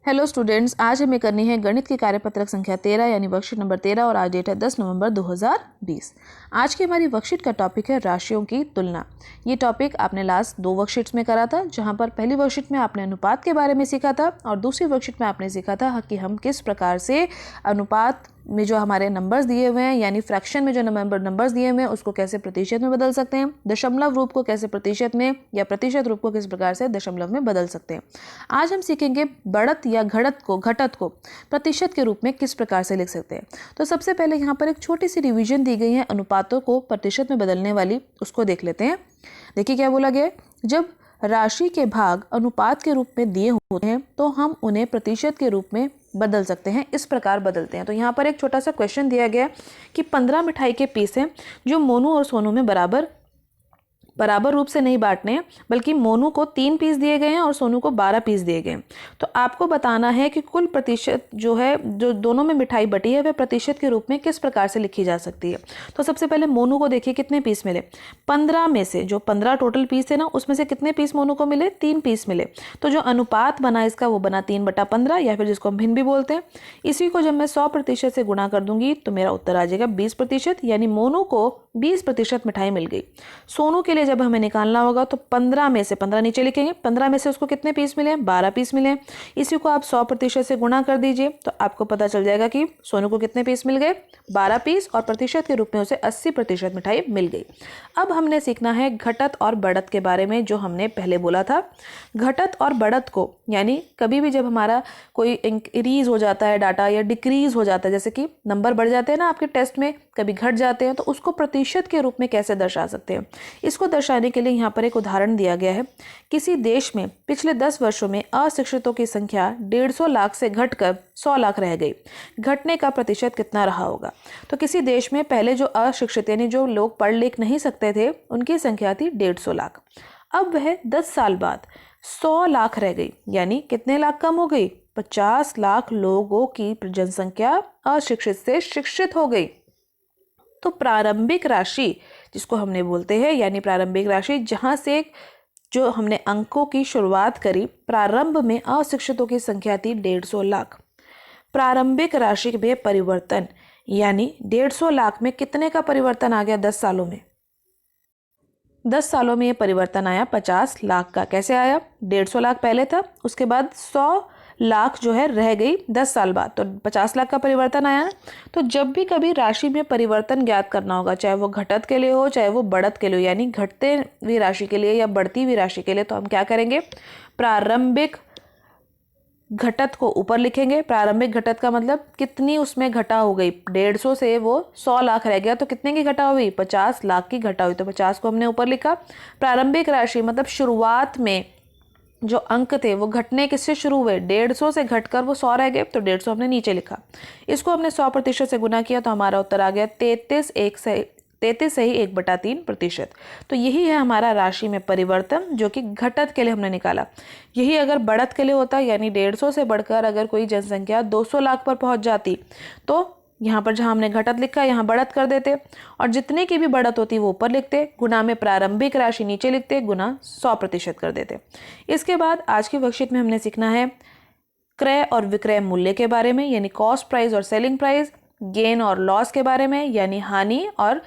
Hello students, आज हमें करनी है गणित की कार्यपत्रक संख्या 13 यानी वर्कशीट नंबर 13 और आज डेट है 10 नवंबर 2020। आज की हमारी वर्कशीट का टॉपिक है राशियों की तुलना। ये टॉपिक आपने लास्ट 2 वर्कशीट्स में करा था, जहां पर पहली वर्कशीट में आपने अनुपात के बारे में सीखा था और दूसरी वर्कशीट में आपने सीखा था कि हम किस प्रकार से अनुपात में जो हमारे नंबर्स दिए हुए हैं यानी फ्रैक्शन में जो नंबर्स दिए हुए हैं उसको कैसे प्रतिशत में बदल सकते हैं, दशमलव रूप को कैसे प्रतिशत में या प्रतिशत रूप को किस प्रकार से दशमलव में बदल सकते हैं। आज हम सीखेंगे बढ़त या घटत को प्रतिशत के रूप में किस प्रकार से लिख सकते हैं। तो सबसे पहले यहाँ पर एक छोटी सी रिवीजन दी गई है अनुपातों को प्रतिशत में बदलने वाली, उसको देख लेते हैं। देखिए क्या बोला गया है, जब राशि के भाग अनुपात के रूप में दिए होते हैं तो हम उन्हें प्रतिशत के रूप में बदल सकते हैं, इस प्रकार बदलते हैं। तो यहाँ पर एक छोटा सा क्वेश्चन दिया गया कि 15 मिठाई के पीस हैं जो मोनू और सोनू में बराबर रूप से नहीं बांटने हैं, बल्कि मोनू को 3 पीस दिए गए हैं और सोनू को 12 पीस दिए गए हैं। तो आपको बताना है कि कुल प्रतिशत जो है, जो दोनों में मिठाई बटी है, वह प्रतिशत के रूप में किस प्रकार से लिखी जा सकती है। तो सबसे पहले मोनू को देखिए कितने पीस मिले, 15 में से जो 15 टोटल पीस है ना, उसमें से कितने पीस मोनू को मिले, 3 पीस मिले। तो जो अनुपात बना इसका वो बना 3/15 या फिर जिसको हम भिन्न भी बोलते हैं। इसी को जब मैं 100% से गुणा कर दूंगी तो मेरा उत्तर आ जाएगा 20%, यानी मोनू को 20% मिठाई मिल गई। सोनू के लिए जब हमें निकालना होगा तो 15 में से 15 नीचे लिखेंगे, 15 में से उसको कितने पीस मिले, 12 पीस मिले। इसी को आप 100% से गुणा कर दीजिए तो आपको पता चल जाएगा कि सोनू को कितने पीस मिल गए, 12 पीस, और प्रतिशत के रूप में उसे 80% मिठाई मिल गई। अब हमने सीखना है घटत और बढ़त के बारे में, जो हमने पहले बोला था। घटत और बढ़त को यानी कभी भी जब हमारा कोई इंक्रीज हो जाता है डाटा या डिक्रीज हो जाता है, जैसे कि नंबर बढ़ जाते हैं ना आपके टेस्ट में, कभी घट जाते हैं, तो उसको प्रतिशत के रूप में कैसे दर्शा सकते हैं। इसको दर्शाने के लिए यहाँ पर एक उदाहरण दिया गया है। किसी देश में पिछले 10 वर्षों में अशिक्षितों की संख्या 150 लाख से घटकर 100 लाख रह गई। घटने का प्रतिशत कितना रहा होगा। तो किसी देश में पहले जो अशिक्षित यानी जो लोग पढ़ लिख नहीं सकते थे, उनकी संख्या थी 150 लाख। अब वह 10 साल बाद 100 लाख रह गई, यानी कितने लाख कम हो गई, 50 लाख लोगों की जनसंख्या अशिक्षित से शिक्षित हो गई। तो प्रारंभिक राशि जिसको हमने बोलते हैं, यानी प्रारंभिक राशि जहां से जो हमने अंकों की शुरुआत करी, प्रारंभ में अशिक्षितों की संख्या थी 150 लाख। प्रारंभिक राशि में परिवर्तन यानी 150 लाख में कितने का परिवर्तन आ गया 10 सालों में। 10 सालों में ये परिवर्तन आया 50 लाख का। कैसे आया, 150 लाख पहले था, उसके बाद 100 लाख जो है रह गई 10 साल बाद, तो 50 लाख का परिवर्तन आया। तो जब भी कभी राशि में परिवर्तन ज्ञात करना होगा, चाहे वो घटत के लिए हो चाहे वो बढ़त के लिए हो, यानी घटते हुई राशि के लिए या बढ़ती हुई राशि के लिए, तो हम क्या करेंगे, प्रारंभिक घटत को ऊपर लिखेंगे। प्रारंभिक घटत का मतलब कितनी उसमें घटा हो गई, 150 से वो 100 लाख रह गया, तो कितने की घटा हुई, 50 लाख की घटा हुई, तो 50 को हमने ऊपर लिखा। प्रारंभिक राशि मतलब शुरुआत में जो अंक थे वो घटने किससे शुरू हुए, 150 से घटकर वो 100 रह गए, तो 150 हमने नीचे लिखा। इसको हमने 100% से गुना किया तो हमारा उत्तर आ गया 33 सही 1/3%। तो यही है हमारा राशि में परिवर्तन, जो कि घटत के लिए हमने निकाला। यही अगर बढ़त के लिए होता, यानी 150 से बढ़कर अगर कोई जनसंख्या 200 लाख पर पहुंच जाती, तो यहाँ पर जहाँ हमने घटत लिखा यहाँ बढ़त कर देते, और जितने की भी बढ़त होती वो ऊपर लिखते, गुना में प्रारंभिक राशि नीचे लिखते, गुना 100% कर देते। इसके बाद आज की वर्कशीट में हमने सीखना है क्रय और विक्रय मूल्य के बारे में, यानी कॉस्ट प्राइस और सेलिंग प्राइस, गेन और लॉस के बारे में, यानी हानि और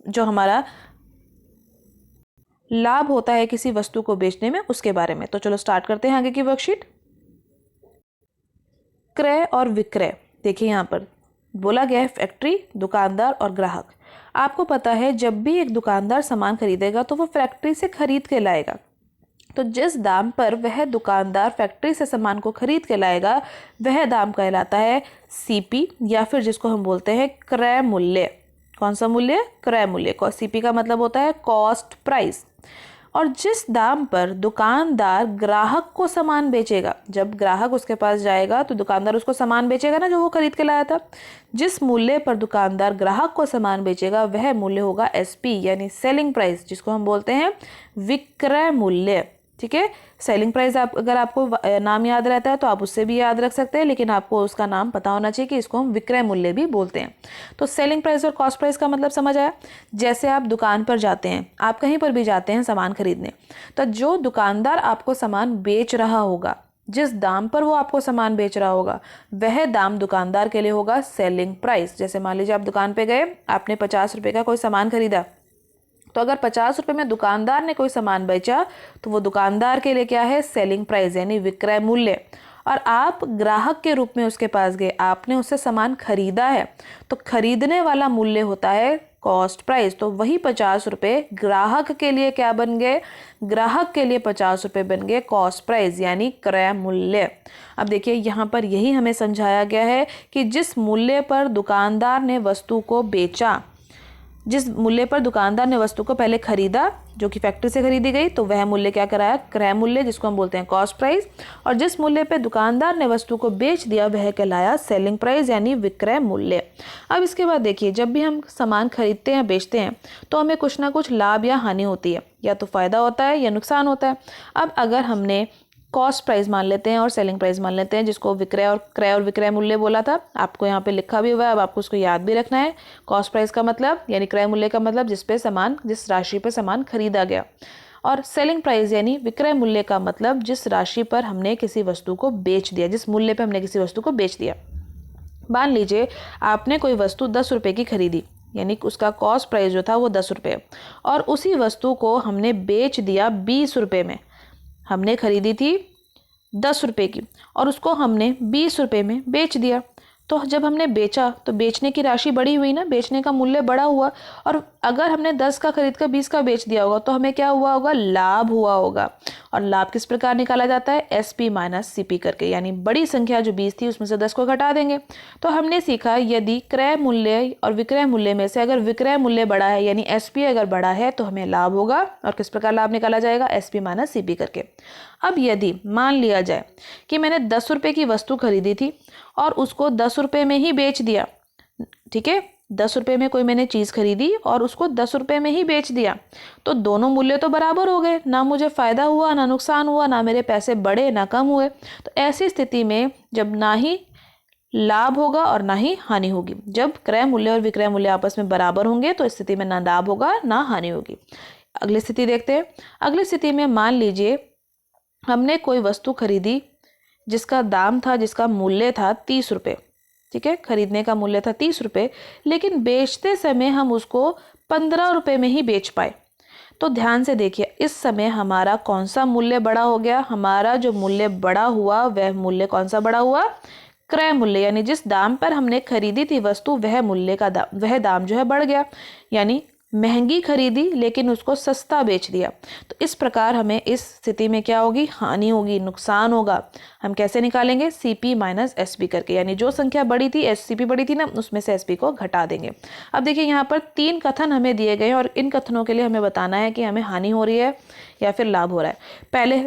जो हमारा लाभ होता है किसी वस्तु को बेचने में, उसके बारे में। तो चलो स्टार्ट करते हैं आगे की वर्कशीट। क्रय और विक्रय, देखिए यहाँ पर बोला गया है फैक्ट्री, दुकानदार और ग्राहक। आपको पता है जब भी एक दुकानदार सामान खरीदेगा तो वो फैक्ट्री से खरीद के लाएगा, तो जिस दाम पर वह दुकानदार फैक्ट्री से सामान को खरीद के लाएगा वह दाम कहलाता है सीपी, या फिर जिसको हम बोलते हैं क्रय मूल्य। कौन सा मूल्य, क्रय मूल्य। सीपी का मतलब होता है कॉस्ट प्राइस। और जिस दाम पर दुकानदार ग्राहक को सामान बेचेगा, जब ग्राहक उसके पास जाएगा तो दुकानदार उसको सामान बेचेगा ना, जो वो खरीद के लाया था, जिस मूल्य पर दुकानदार ग्राहक को सामान बेचेगा वह मूल्य होगा एसपी, यानी सेलिंग प्राइस, जिसको हम बोलते हैं विक्रय मूल्य। ठीक है, सेलिंग प्राइस अगर आपको नाम याद रहता है तो आप उससे भी याद रख सकते हैं, लेकिन आपको उसका नाम पता होना चाहिए कि इसको हम विक्रय मूल्य भी बोलते हैं। तो सेलिंग प्राइस और कॉस्ट प्राइस का मतलब समझ आया। जैसे आप दुकान पर जाते हैं, आप कहीं पर भी जाते हैं सामान खरीदने, तो जो दुकानदार आपको सामान बेच रहा होगा जिस दाम पर वो आपको सामान बेच रहा होगा वह दाम दुकानदार के लिए होगा सेलिंग प्राइस। जैसे मान लीजिए आप दुकान पे गए, आपने 50 रुपये का कोई सामान खरीदा, तो अगर 50 रुपये में दुकानदार ने कोई सामान बेचा तो वो दुकानदार के लिए क्या है, सेलिंग प्राइस यानी विक्रय मूल्य। और आप ग्राहक के रूप में उसके पास गए, आपने उससे सामान खरीदा है, तो खरीदने वाला मूल्य होता है कॉस्ट प्राइस। तो वही 50 रुपये ग्राहक के लिए क्या बन गए, ग्राहक के लिए 50 रुपये बन गए कॉस्ट प्राइस यानी क्रय मूल्य। अब देखिए यहाँ पर यही हमें समझाया गया है कि जिस मूल्य पर दुकानदार ने वस्तु को बेचा, जिस मूल्य पर दुकानदार ने वस्तु को पहले खरीदा जो कि फैक्ट्री से खरीदी गई, तो वह मूल्य क्या कराया, क्रय मूल्य, जिसको हम बोलते हैं कॉस्ट प्राइस। और जिस मूल्य पे दुकानदार ने वस्तु को बेच दिया वह कहलाया सेलिंग प्राइस यानी विक्रय मूल्य। अब इसके बाद देखिए, जब भी हम सामान खरीदते हैं बेचते हैं तो हमें कुछ ना कुछ लाभ या हानि होती है, या तो फायदा होता है या नुकसान होता है। अब अगर हमने कॉस्ट प्राइस मान लेते हैं और सेलिंग प्राइस मान लेते हैं, जिसको विक्रय और क्रय और विक्रय मूल्य बोला था, आपको यहाँ पे लिखा भी हुआ है, अब आपको उसको याद भी रखना है। कॉस्ट प्राइस का मतलब यानी क्रय मूल्य का मतलब जिस राशि पे सामान खरीदा गया, और सेलिंग प्राइस यानी विक्रय मूल्य का मतलब जिस राशि पर हमने किसी वस्तु को बेच दिया, जिस मूल्य पर हमने किसी वस्तु को बेच दिया। मान लीजिए आपने कोई वस्तु 10 रुपये की खरीदी, यानी उसका कॉस्ट प्राइस जो था वो 10 रुपये, और उसी वस्तु को हमने बेच दिया 20 रुपये में। हमने खरीदी थी 10 रुपये की और उसको हमने 20 रुपये में बेच दिया। तो जब हमने बेचा तो बेचने की राशि बड़ी हुई ना, बेचने का मूल्य बड़ा हुआ। और अगर हमने 10 का खरीद कर 20 का बेच दिया होगा तो हमें क्या हुआ होगा, लाभ हुआ होगा। और लाभ किस प्रकार निकाला जाता है, SP माइनस CP करके, यानी बड़ी संख्या जो 20 थी उसमें से 10 को घटा देंगे। तो हमने सीखा यदि क्रय मूल्य और विक्रय मूल्य में से अगर विक्रय मूल्य बड़ा है यानी SP अगर बड़ा है तो हमें लाभ होगा। और किस प्रकार लाभ निकाला जाएगा, SP माइनस CP करके। अब यदि मान लिया जाए कि मैंने 10 रुपये की वस्तु खरीदी थी और उसको 10 रुपये में ही बेच दिया, ठीक है, 10 रुपये में कोई मैंने चीज़ खरीदी और उसको 10 रुपये में ही बेच दिया, तो दोनों मूल्य तो बराबर हो गए, ना मुझे फ़ायदा हुआ ना नुकसान हुआ, ना मेरे पैसे बढ़े ना कम हुए। तो ऐसी स्थिति में जब ना ही लाभ होगा और ना ही हानि होगी, जब क्रय मूल्य और विक्रय मूल्य आपस में बराबर होंगे तो इस स्थिति में ना लाभ होगा ना हानि होगी। अगली स्थिति देखते हैं। अगली स्थिति में मान लीजिए हमने कोई वस्तु खरीदी जिसका दाम था, जिसका मूल्य था 30 रुपये, ठीक है, खरीदने का मूल्य था 30 रुपये, लेकिन बेचते समय हम उसको 15 रुपये में ही बेच पाए। तो ध्यान से देखिए, इस समय हमारा कौन सा मूल्य बड़ा हो गया, हमारा जो मूल्य बड़ा हुआ वह मूल्य कौन सा बड़ा हुआ, क्रय मूल्य, यानी जिस दाम पर हमने खरीदी थी वस्तु वह मूल्य का वह दाम जो है बढ़ गया, यानी महंगी खरीदी लेकिन उसको सस्ता बेच दिया। तो इस प्रकार हमें इस स्थिति में क्या होगी, हानि होगी, नुकसान होगा। हम कैसे निकालेंगे, CP माइनस SP करके, यानी जो संख्या बड़ी थी CP बड़ी थी ना, उसमें से SP को घटा देंगे। अब देखिए यहाँ पर 3 कथन हमें दिए गए हैं और इन कथनों के लिए हमें बताना है कि हमें हानि हो रही है या फिर लाभ हो रहा है। पहले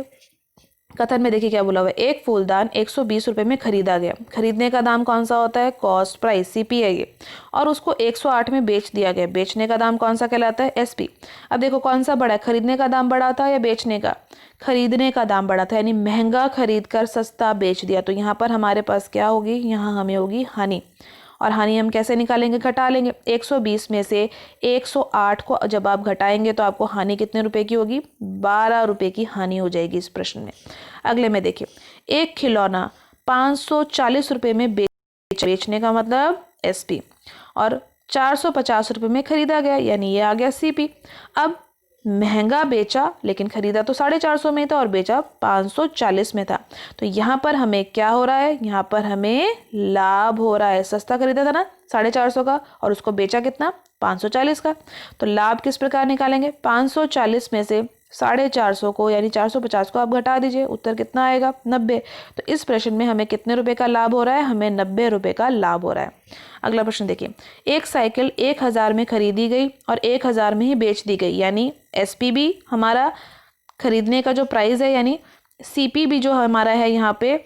कथन में देखिए क्या बोला हुआ है, एक फूलदान 120 रुपये में खरीदा गया। खरीदने का दाम कौन सा होता है, कॉस्ट प्राइस, CP है ये, और उसको 108 में बेच दिया गया। बेचने का दाम कौन सा कहलाता है, SP। अब देखो कौन सा बड़ा है, खरीदने का दाम बड़ा था या बेचने का, खरीदने का दाम बड़ा था, यानी महंगा खरीद कर सस्ता बेच दिया। तो यहाँ पर हमारे पास क्या होगी, यहाँ हमें होगी हानि। और हानि हम कैसे निकालेंगे, घटा लेंगे। 120 में से 108 को जब आप घटाएंगे तो आपको हानि कितने रुपए की होगी, 12 रुपये की हानि हो जाएगी इस प्रश्न में। अगले में देखिए, एक खिलौना 540 रुपये में बेचने का मतलब SP, और 450 रुपये में खरीदा गया, यानी ये आ गया CP। अब महंगा बेचा लेकिन खरीदा तो 450 में था और बेचा 540 में था, तो यहाँ पर हमें क्या हो रहा है, यहाँ पर हमें लाभ हो रहा है। सस्ता खरीदा था ना 450 का और उसको बेचा कितना, 540 का। तो लाभ किस प्रकार निकालेंगे, 540 में से 450 को यानी 450 को आप घटा दीजिए, उत्तर कितना आएगा, 90। तो इस प्रश्न में हमें कितने रुपए का लाभ हो रहा है, हमें 90 रुपये का लाभ हो रहा है। अगला प्रश्न देखिए, एक साइकिल 1000 में खरीदी गई और 1000 में ही बेच दी गई, यानी SP भी हमारा खरीदने का जो प्राइस है, यानी CP भी जो हमारा है यहाँ पे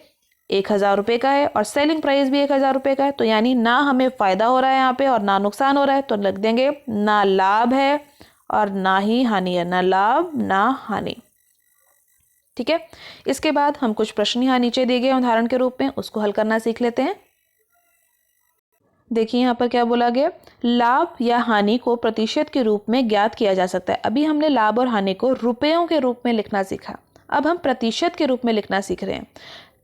1000 रुपये का है और सेलिंग प्राइस भी 1000 रुपये का है। तो यानी ना हमें फ़ायदा हो रहा है यहाँ पे और ना नुकसान हो रहा है, तो लग देंगे ना लाभ है और ना ही हानि है, ना लाभ ना हानि। ठीक है, इसके बाद हम कुछ प्रश्न यहाँ नीचे दिए गए उदाहरण के रूप में, उसको हल करना सीख लेते हैं। देखिए यहाँ पर क्या बोला गया, लाभ या हानि को प्रतिशत के रूप में ज्ञात किया जा सकता है। अभी हमने लाभ और हानि को रुपयों के रूप में लिखना सीखा, अब हम प्रतिशत के रूप में लिखना सीख रहे हैं।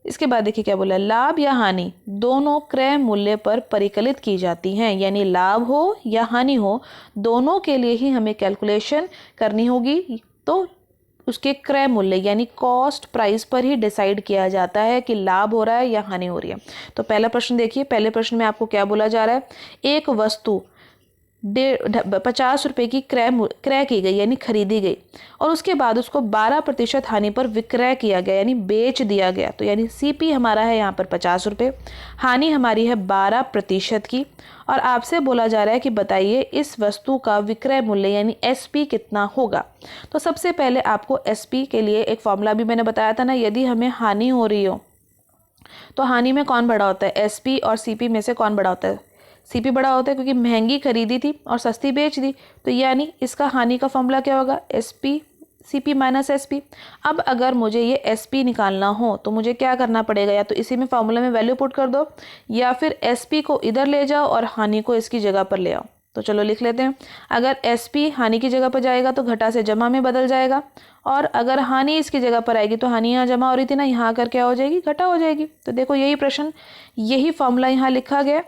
इसके बाद देखिए क्या बोला, लाभ या हानि दोनों क्रय मूल्य पर परिकलित की जाती हैं, यानी लाभ हो या हानि हो दोनों के लिए ही हमें कैलकुलेशन करनी होगी। तो उसके क्रय मूल्य यानी कॉस्ट प्राइस पर ही डिसाइड किया जाता है कि लाभ हो रहा है या हानि हो रही है। तो पहला प्रश्न देखिए, पहले प्रश्न में आपको क्या बोला जा रहा है, एक वस्तु 50 रुपये की क्रय की गई यानी खरीदी गई और उसके बाद उसको 12% हानि पर विक्रय किया गया यानी बेच दिया गया। तो यानी सीपी हमारा है यहाँ पर 50 रुपये, हानि हमारी है 12% की, और आपसे बोला जा रहा है कि बताइए इस वस्तु का विक्रय मूल्य यानी एसपी कितना होगा। तो सबसे पहले आपको एसपी के लिए एक फॉर्मूला भी मैंने बताया था ना, यदि हमें हानि हो रही हो तो हानि में कौन बड़ा होता है, एसपी, और सीपी में से कौन बड़ा होता है, सीपी बड़ा होता है, क्योंकि महंगी खरीदी थी और सस्ती बेच दी। तो यानी इसका हानि का फॉर्मूला क्या होगा, एसपी सीपी माइनस एसपी। अब अगर मुझे ये एसपी निकालना हो तो मुझे क्या करना पड़ेगा, या तो इसी में फॉर्मूला में वैल्यू पुट कर दो या फिर एसपी को इधर ले जाओ और हानि को इसकी जगह पर ले आओ। तो चलो लिख लेते हैं, अगर एसपी हानि की जगह पर जाएगा तो घटा से जमा में बदल जाएगा, और अगर हानि इसकी जगह पर आएगी तो हानि यहाँ जमा हो रही थी ना, यहाँ आकर क्या हो जाएगी, घटा हो जाएगी। तो देखो यही प्रश्न, यही फॉर्मूला यहाँ लिखा गया।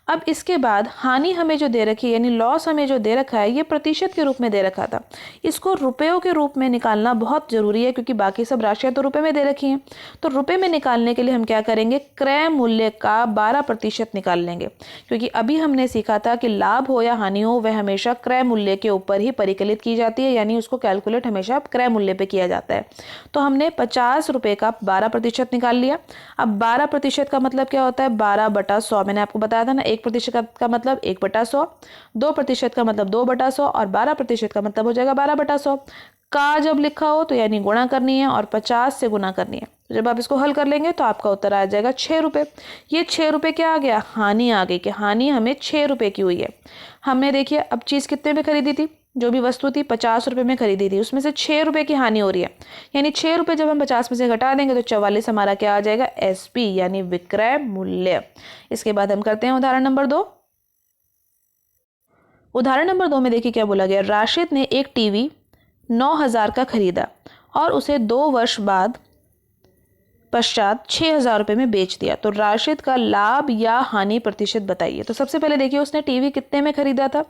अब इसके बाद हानि हमें जो दे रखी है यानी लॉस हमें जो दे रखा है ये प्रतिशत के रूप में दे रखा था, इसको रुपयों के रूप में निकालना बहुत ज़रूरी है क्योंकि बाकी सब राशियाँ तो रुपए में दे रखी हैं। तो रुपए में निकालने के लिए हम क्या करेंगे, क्रय मूल्य का 12% निकाल लेंगे, क्योंकि अभी हमने सीखा था कि लाभ हो या हानि हो वह हमेशा क्रय मूल्य के ऊपर ही परिकलित की जाती है, यानी उसको कैलकुलेट हमेशा क्रय मूल्य पर किया जाता है। तो हमने 50 रुपये का 12% निकाल लिया। अब 12% का मतलब क्या होता है, 12/100। मैंने आपको बताया था ना, 1% का मतलब 1/100, 2% का मतलब 2/100 और 12% का मतलब हो जाएगा 12/100। का जब लिखा हो तो यानी गुणा करनी है और 50 से गुना करनी है। तो जब आप इसको हल कर लेंगे तो आपका उत्तर आ जाएगा 6 रुपये। ये 6 रुपये क्या आ गया, हानि आ गई, कि हानि हमें 6 रुपये की हुई है। हमने देखिए अब चीज़ कितने में खरीदी थी, जो भी वस्तु थी 50 रुपये में खरीदी थी, उसमें से 6 रुपये की हानि हो रही है, यानी 6 रुपये जब हम 50 में से घटा देंगे तो 44 हमारा क्या आ जाएगा, एसपी यानी विक्रय मूल्य। इसके बाद हम करते हैं उदाहरण नंबर 2। उदाहरण नंबर 2 में देखिए क्या बोला गया, राशिद ने एक टीवी 9,000 का खरीदा और उसे 2 वर्ष बाद पश्चात 6,000 रुपये में बेच दिया। तो राशिद का लाभ या हानि प्रतिशत बताइए। तो सबसे पहले देखिए उसने टीवी कितने में खरीदा था,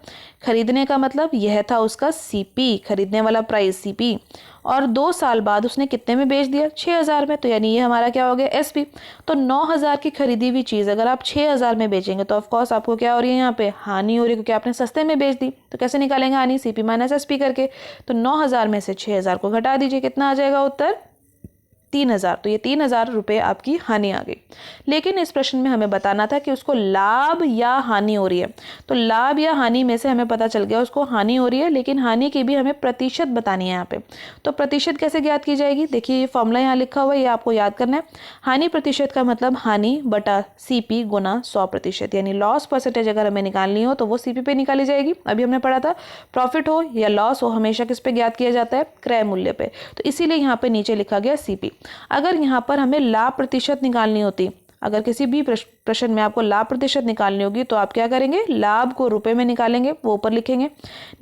खरीदने का मतलब यह था उसका सीपी, खरीदने वाला प्राइस सीपी, और 2 साल बाद उसने कितने में बेच दिया, 6,000 में। तो यानी ये हमारा क्या हो गया, एसपी। तो 9,000 की खरीदी हुई चीज़ अगर आप 6,000 में बेचेंगे तो ऑफकोर्स आपको क्या हो रही है, यहाँ पे हानि हो रही है, क्योंकि आपने सस्ते में बेच दी। तो कैसे निकालेंगे हानि, सीपी माइनस एसपी करके। तो 9,000 में से 6,000 को घटा दीजिए, कितना आ जाएगा उत्तर, 3,000। तो ये 3,000 रुपये आपकी हानि आ गई। लेकिन इस प्रश्न में हमें बताना था कि उसको लाभ या हानि हो रही है। तो लाभ या हानि में से हमें पता चल गया उसको हानि हो रही है, लेकिन हानि की भी हमें प्रतिशत बतानी है यहाँ पे। तो प्रतिशत कैसे ज्ञात की जाएगी, देखिए ये फॉर्मूला यहाँ लिखा हुआ है, ये आपको याद करना है। हानि प्रतिशत का मतलब हानि बटा सीपी गुना 100%, यानी लॉस परसेंटेज अगर हमें निकालनी हो तो वो सीपी पे निकाली जाएगी। अभी हमने पढ़ा था प्रॉफिट हो या लॉस हो हमेशा किस पे ज्ञात किया जाता है, क्रय मूल्य पे। तो इसीलिए यहाँ पे नीचे लिखा गया सीपी। अगर यहाँ पर हमें लाभ प्रतिशत निकालनी होती, अगर किसी भी प्रश्न में आपको लाभ प्रतिशत निकालनी होगी तो आप क्या करेंगे, लाभ को रुपए में निकालेंगे, वो ऊपर लिखेंगे,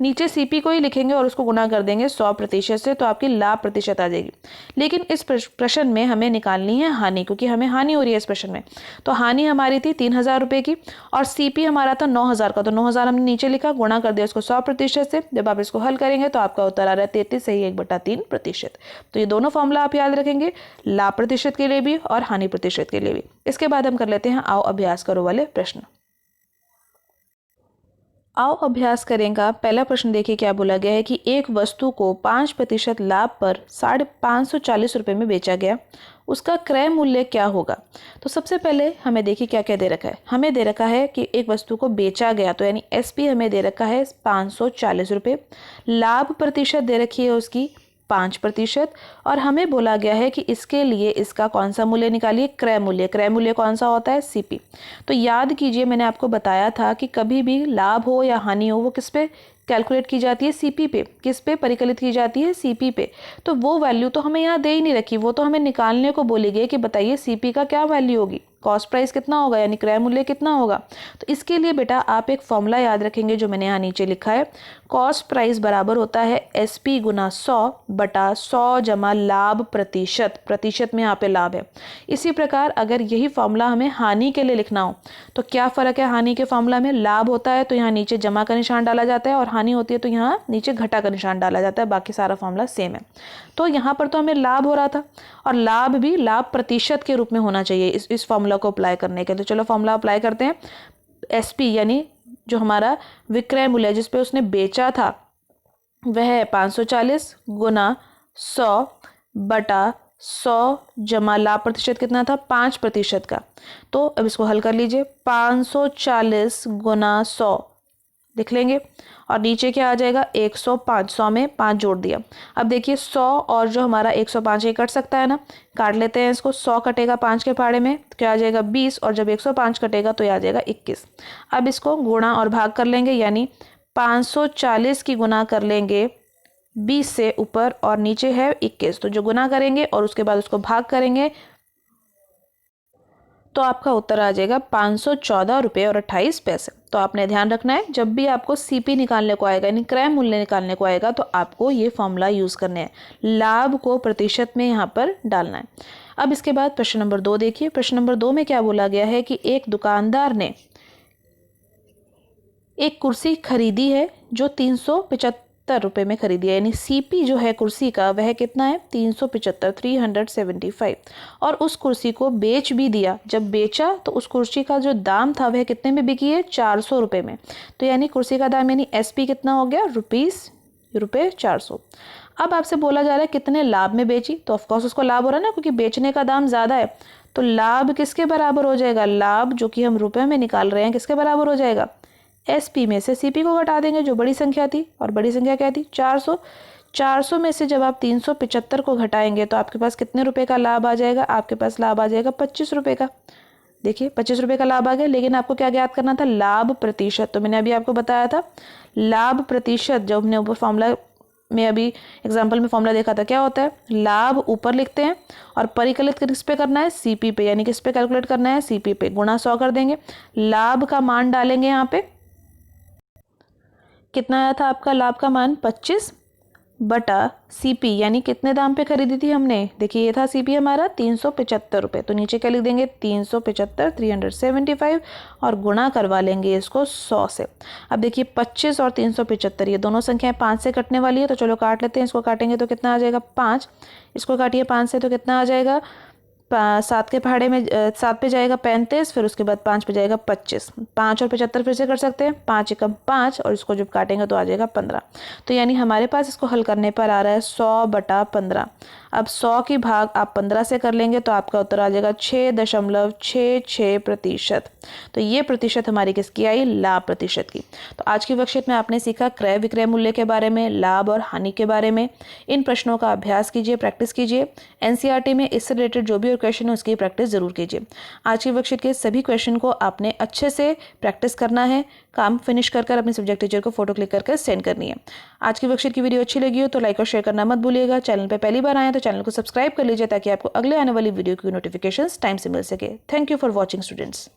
नीचे सीपी को ही लिखेंगे और उसको गुना कर देंगे 100% से, तो आपकी लाभ प्रतिशत आ जाएगी। लेकिन इस प्रश्न में हमें निकालनी है हानि, क्योंकि हमें हानि हो रही है इस प्रश्न में। तो हानि हमारी थी 3,000 रुपये की और सीपी हमारा था 9,000 का। तो 9,000 हमने नीचे लिखा, गुणा कर दिया उसको 100% से। जब आप इसको हल करेंगे तो आपका उत्तर आ रहा है 33 सही 1/3%। तो ये दोनों फॉर्मूला आप याद रखेंगे, लाभ प्रतिशत के लिए भी और हानि प्रतिशत के लिए भी। इसके बाद हम कर लेते हैं आओ अभ्यास करो वाले प्रश्न। आओ अभ्यास करेंगे। पहला प्रश्न देखिए क्या बोला गया है कि एक वस्तु को 5% लाभ पर 540 रुपये में बेचा गया, उसका क्रय मूल्य क्या होगा। तो सबसे पहले हमें देखिए क्या क्या दे रखा है, हमें दे रखा है कि एक वस्तु को बेचा गया, तो यानी एसपी हमें दे रखा है 540 रुपये, लाभ प्रतिशत दे रखी है उसकी 5%, और हमें बोला गया है कि इसके लिए इसका कौन सा मूल्य निकालिए, क्रय मूल्य। क्रय मूल्य कौन सा होता है, सीपी। तो याद कीजिए मैंने आपको बताया था कि कभी भी लाभ हो या हानि हो वो किस पे कैलकुलेट की जाती है, सीपी पे। किस पे परिकलित की जाती है, सीपी पे। तो वो वैल्यू तो हमें यहाँ दे ही नहीं रखी, वो तो हमें निकालने को बोली गई कि बताइए सीपी का क्या वैल्यू होगी, कॉस्ट प्राइस कितना होगा, यानी क्रय मूल्य कितना होगा। तो इसके लिए बेटा आप एक फॉर्मूला याद रखेंगे जो मैंने यहाँ नीचे लिखा है, कॉस्ट प्राइस बराबर होता है SP गुना 100 बटा 100 जमा लाभ प्रतिशत, प्रतिशत में यहाँ पे लाभ है। इसी प्रकार अगर यही फॉर्मूला हमें हानि के लिए लिखना हो तो क्या फ़र्क है, हानि के फॉर्मूला में लाभ होता है तो यहाँ नीचे जमा का निशान डाला जाता है और हानि होती है तो यहाँ नीचे घटा का निशान डाला जाता है, बाकी सारा फॉर्मूला सेम है। तो यहाँ पर तो हमें लाभ हो रहा था और लाभ भी लाभ प्रतिशत के रूप में होना चाहिए इस फॉर्मूला को अप्लाई करने के लिए। तो चलो फॉर्मूला अप्लाई करते हैं। SP यानी जो हमारा विक्रय मूल्य जिस पे उसने बेचा था वह है 540 गुना 100 बटा 100 जमा लाभ प्रतिशत कितना था 5% का। तो अब इसको हल कर लीजिए, 540 गुना 100 लिख लेंगे और नीचे क्या आ जाएगा 105, 100 में 5 जोड़ दिया। अब देखिए 100 और जो हमारा 105 ये कट सकता है ना, काट लेते हैं इसको। 100 कटेगा 5 के पहाड़े में तो क्या आ जाएगा 20 और जब 105 कटेगा तो ये आ जाएगा 21। अब इसको गुणा और भाग कर लेंगे, यानी 540 की गुना कर लेंगे 20 से ऊपर और नीचे है 21, तो जो गुना करेंगे और उसके बाद उसको भाग करेंगे तो आपका उत्तर आ जाएगा 514 रुपये और 28 पैसे। तो आपने ध्यान रखना है जब भी आपको CP निकालने को आएगा यानी क्रय मूल्य निकालने को आएगा तो आपको ये फॉर्मूला यूज़ करने हैं, लाभ को प्रतिशत में यहाँ पर डालना है। अब इसके बाद प्रश्न नंबर 2 देखिए। प्रश्न नंबर 2 में क्या बोला गया है कि एक दुकानदार ने एक कुर्सी खरीदी है जो 375 रुपये में खरीदी है, यानी CP जो है कुर्सी का वह कितना है 375 और उस कुर्सी को बेच भी दिया। जब बेचा तो उस कुर्सी का जो दाम था वह कितने में बिकी है 400 रुपये में। तो यानी कुर्सी का दाम यानी SP कितना हो गया रुपये 400। अब आपसे बोला जा रहा है कितने लाभ में बेची, तो ऑफकोर्स उसको लाभ हो रहा है ना, क्योंकि बेचने का दाम ज़्यादा है। तो लाभ किसके बराबर हो जाएगा, लाभ जो कि हम रुपये में निकाल रहे हैं किसके बराबर हो जाएगा, SP में से CP को घटा देंगे जो बड़ी संख्या थी, और बड़ी संख्या क्या थी 400। 400 में से जब आप 375 को घटाएंगे तो आपके पास कितने रुपए का लाभ आ जाएगा, आपके पास लाभ आ जाएगा 25 रुपये का। देखिए 25 रुपये का लाभ आ गया, लेकिन आपको क्या ज्ञात करना था, लाभ प्रतिशत। तो मैंने अभी आपको बताया था लाभ प्रतिशत, जब हमने ऊपर फॉर्मूला में अभी एग्जाम्पल में फॉर्मूला देखा था, क्या होता है लाभ ऊपर लिखते हैं और परिकलित किस पे करना है CP पे, यानी किस पे कैलकुलेट करना है CP पे, गुणा 100 कर देंगे। लाभ का मान डालेंगे यहाँ पे, कितना आया था आपका लाभ का मान 25 बटा CP, यानी कितने दाम पे खरीदी थी हमने, देखिए ये था CP हमारा 375 रुपये, तो नीचे क्या लिख देंगे 375 और गुणा करवा लेंगे इसको 100 से। अब देखिए 25 और 375 ये दोनों संख्याएं 5 से कटने वाली है, तो चलो काट लेते हैं। इसको काटेंगे तो कितना आ जाएगा 5, इसको काटिए 5 से तो कितना आ जाएगा 7 के पहाड़े में 7 पे जाएगा 35, फिर उसके बाद 5 पे जाएगा 25, 5 और 75 फिर से कर सकते हैं, 5 एकम 5 और इसको जब काटेंगे तो आ जाएगा 15। तो यानी हमारे पास इसको हल करने पर आ रहा है 100 बटा 15। अब 100 की भाग आप 15 से कर लेंगे तो आपका उत्तर आ जाएगा 6.66%। तो ये प्रतिशत हमारी किसकी आई, लाभ प्रतिशत की। तो आज की वर्कशीट में आपने सीखा क्रय विक्रय मूल्य के बारे में, लाभ और हानि के बारे में। इन प्रश्नों का अभ्यास कीजिए, प्रैक्टिस कीजिए। NCERT में इससे रिलेटेड जो भी क्वेश्चन है उसकी प्रैक्टिस जरूर कीजिए। आज की वर्कशीट के सभी क्वेश्चन को आपने अच्छे से प्रैक्टिस करना है, काम फिनिश कर अपने सब्जेक्ट टीचर को फोटो क्लिक करके सेंड करनी है। आज की वर्कशीट की वीडियो अच्छी लगी हो तो लाइक और शेयर करना मत भूलिएगा। चैनल पे पहली बार आए तो चैनल को सब्सक्राइब कर लीजिए ताकि आपको अगले आने वाली वीडियो की नोटिफिकेशंस टाइम से मिल सके। Thank you for watching students.